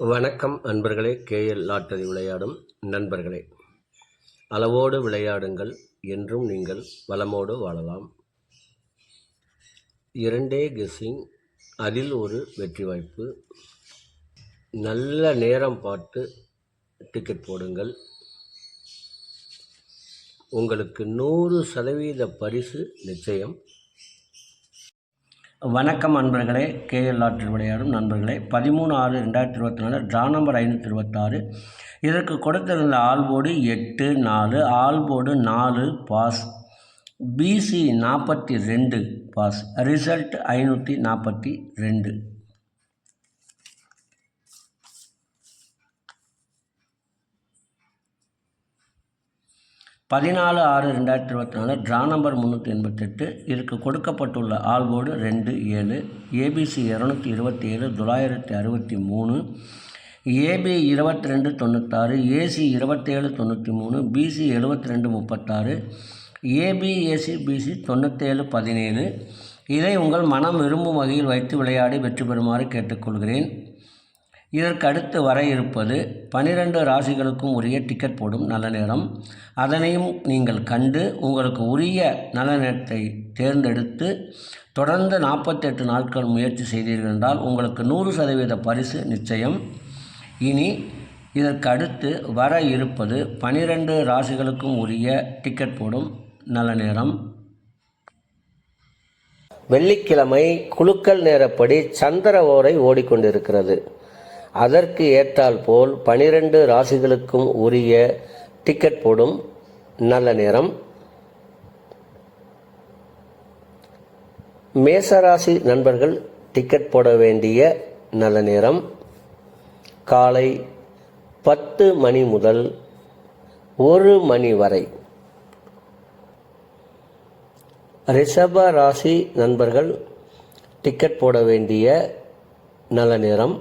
வணக்கம் அன்பர்களே. KL lottery விளையாடும் நண்பர்களே, அளவோடு விளையாடுங்கள், என்றும் நீங்கள் வளமோடு வாழலாம். 2 கெஸ்ஸிங், அதில் ஒரு வெற்றி வாய்ப்பு. நல்ல நேரம் பார்த்து டிக்கெட் போடுங்கள். உங்களுக்கு 100% பரிசு நிச்சயம். வணக்கம் அன்பர்களே, கேஎல் லாட்டரி விளையாடும் நண்பர்களே. 13/6/2024 ட்ரா நம்பர் 526. இதற்கு கொடுத்திருந்த all board 8 4, all board 4 pass, BC 42 pass, result 542. 14/6/2024 draw number 388. இதற்கு கொடுக்கப்பட்டுள்ள all board 2 7, ABC 227 963, AB 22 96, AC 27 93, BC 72 36, AB AC BC 97 17. இதை உங்கள் மனம் விரும்பும் வகையில் வைத்து விளையாடி வெற்றி பெறுமாறு கேட்டுக்கொள்கிறேன். இதற்கு அடுத்து வர இருப்பது 12 ராசிகளுக்கும் உரிய டிக்கெட் போடும் நல்ல நேரம். அதனையும் நீங்கள் கண்டு உங்களுக்கு உரிய நல்ல நேரத்தை தேர்ந்தெடுத்து தொடர்ந்து 48 நாட்கள் முயற்சி செய்தீர்கள் என்றால் உங்களுக்கு 100% பரிசு நிச்சயம். இனி இதற்கு அடுத்து வர இருப்பது 12 ராசிகளுக்கும் உரிய டிக்கெட் போடும் நல்ல நேரம். வெள்ளிக்கிழமை குலுக்கல் நேரப்படி சந்திர ஓரை ஓடிக்கொண்டிருக்கிறது. அதற்கு ஏற்றால் போல் 12 ராசிகளுக்கும் உரிய டிக்கெட் போடும் நல்ல நேரம். மேசராசி நண்பர்கள் டிக்கெட் போட வேண்டிய நல்ல நேரம் காலை 10 மணி முதல் 1 மணி வரை. ரிஷப ராசி நண்பர்கள் டிக்கெட் போட வேண்டிய நல்ல நேரம்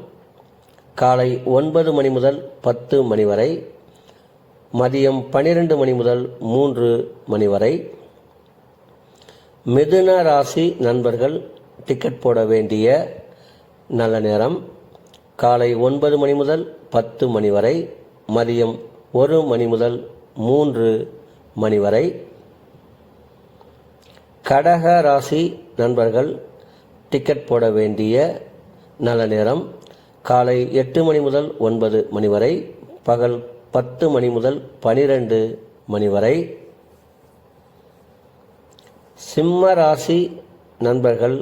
காலை 9 மணி முதல் 10 மணி வரை, மதியம் 12 மணி முதல் 3 மணி வரை. மிதுன ராசி நண்பர்கள் டிக்கெட் போட வேண்டிய நல்ல நேரம் காலை 9 மணி முதல் 10 மணி வரை, மதியம் 1 மணி முதல் 3 மணி வரை. கடக ராசி நண்பர்கள் டிக்கெட் போட வேண்டிய நல்ல நேரம் காலை 8 மணி முதல் 9 மணி வரை, பகல் 10 மணி முதல் 12 மணி வரை. சிம்ம ராசி நண்பர்கள்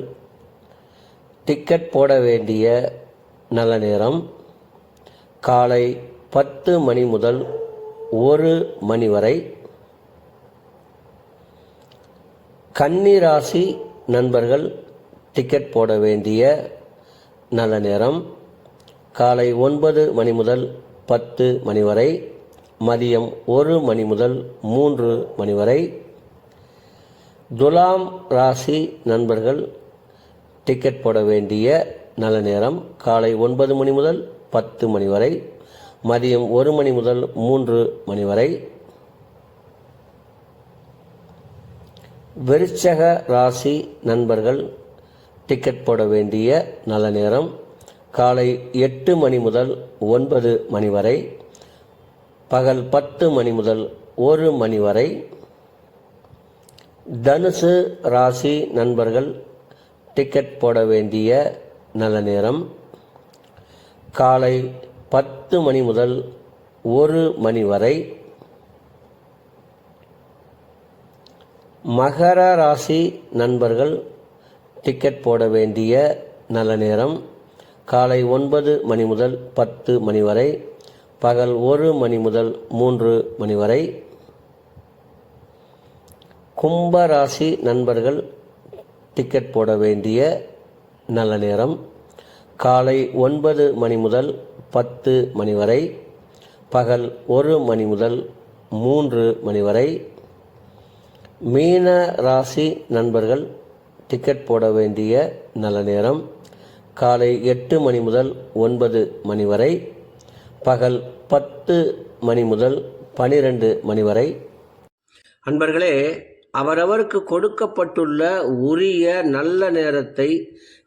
டிக்கெட் போட வேண்டிய நல்ல நேரம் காலை 10 மணி முதல் 1 மணி வரை. கன்னி ராசி நண்பர்கள் டிக்கெட் போட வேண்டிய நல்ல நேரம் காலை 9 மணி முதல் 10 மணி வரை, மதியம் 1 மணி முதல் 3 மணி வரை. துலாம் ராசி நண்பர்கள் டிக்கெட் போட வேண்டிய நல்ல நேரம் காலை 9 மணி முதல் 10 மணி வரை, மதியம் 1 மணி முதல் 3 மணி வரை. விருச்சக ராசி நண்பர்கள் டிக்கெட் போட வேண்டிய நல்ல நேரம் காலை 8 மணி முதல் 9 மணி வரை, பகல் 10 மணி முதல் 1 மணி வரை. தனுசு ராசி நண்பர்கள் டிக்கெட் போட வேண்டிய நல்ல நேரம் காலை 10 மணி முதல் 1 மணி வரை. மகர ராசி நண்பர்கள் டிக்கெட் போட வேண்டிய நல்ல நேரம் காலை 9 மணி முதல் 10 மணி வரை, பகல் 1 மணி முதல் 3 மணி வரை. கும்ப ராசி நண்பர்கள் டிக்கெட் போட வேண்டிய நல்ல நேரம் காலை 9 மணி முதல் 10 மணி வரை, பகல் 1 மணி முதல் 3 மணி வரை. மீன ராசி நண்பர்கள் டிக்கெட் போட வேண்டிய நல்ல நேரம் காலை 8 மணி முதல் 9 மணி வரை, பகல் 10 மணி முதல் 12 மணி வரை. அன்பர்களே, அவரவருக்கு கொடுக்கப்பட்டுள்ள உரிய நல்ல நேரத்தை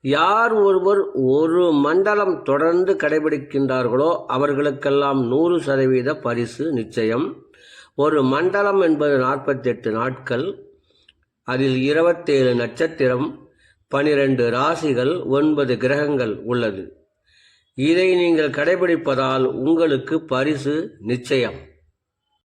யார் ஒருவர் ஒரு மண்டலம் தொடர்ந்து கடைபிடிக்கின்றார்களோ அவர்களுக்கெல்லாம் 100% பரிசு நிச்சயம். ஒரு மண்டலம் என்பது 48 நாட்கள், அதில் 27 நட்சத்திரம், 12 ராசிகள், 9 கிரகங்கள் உள்ளது. இதை நீங்கள் கடைபிடிப்பதால் உங்களுக்கு பரிசு நிச்சயம்.